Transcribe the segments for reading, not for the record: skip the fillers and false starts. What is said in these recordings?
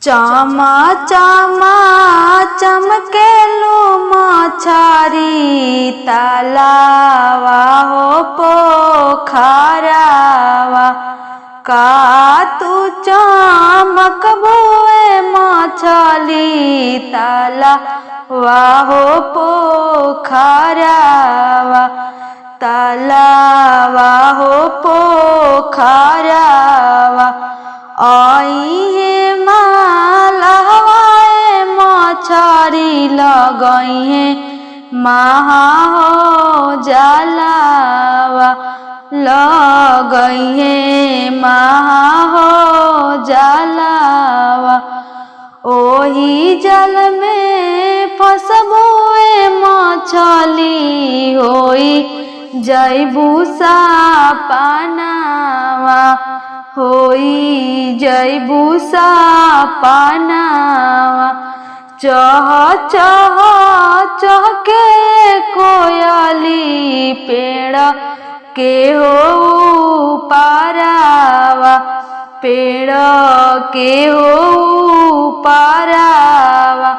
चामा चामा चमकेलू मछारी तालावा हो पोखरावा का तू चमकबुए मछली तालावा हो पोखरावा तालावा हो पोखरावा आई है मालवाए मछरी लगई है महा हो जलावा लगई है महा हो जलावा ओही जल में फसबुए मछली होई जैबू सापनावा होई जैबू सापनावा चह चह चहके कोयली पेड़ के हो पारावा पेड़ के हो पारावा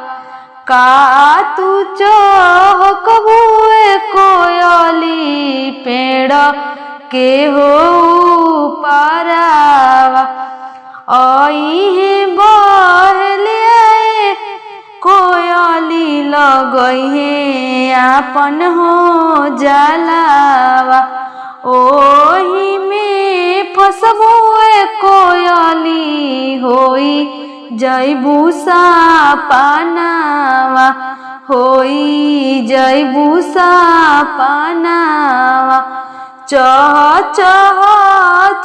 का तू चहकबुए कोयली पेड़ के हो पारावा आई है बहलिया कोयली लगई है आपन हो जलावा ओही में फसबुए कोयली होई जैबू सापनावा होई जैबू सापनावा चह चह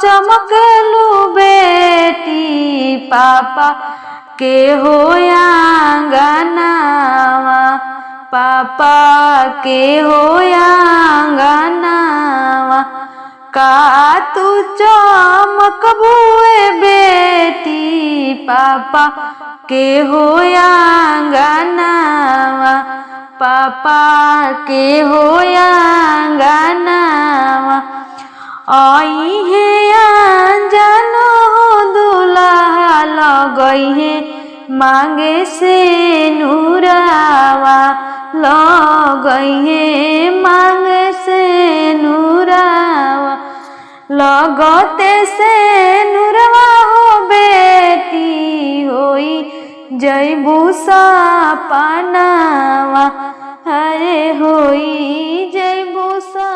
चमकलू बेटी पापा के हो आंगनावा पापा के हो आंगनावा का तू चमकबुए बेटी पापा के हो आंगनावा पापा के हो आंगनावा आई है जानो दुल्हा लगई है मांगे से नूरावा लगई है मांगे से नूरावा लगते से नूरवा हो बेटी होई जैबू सापनावा हरे होई जैबू सा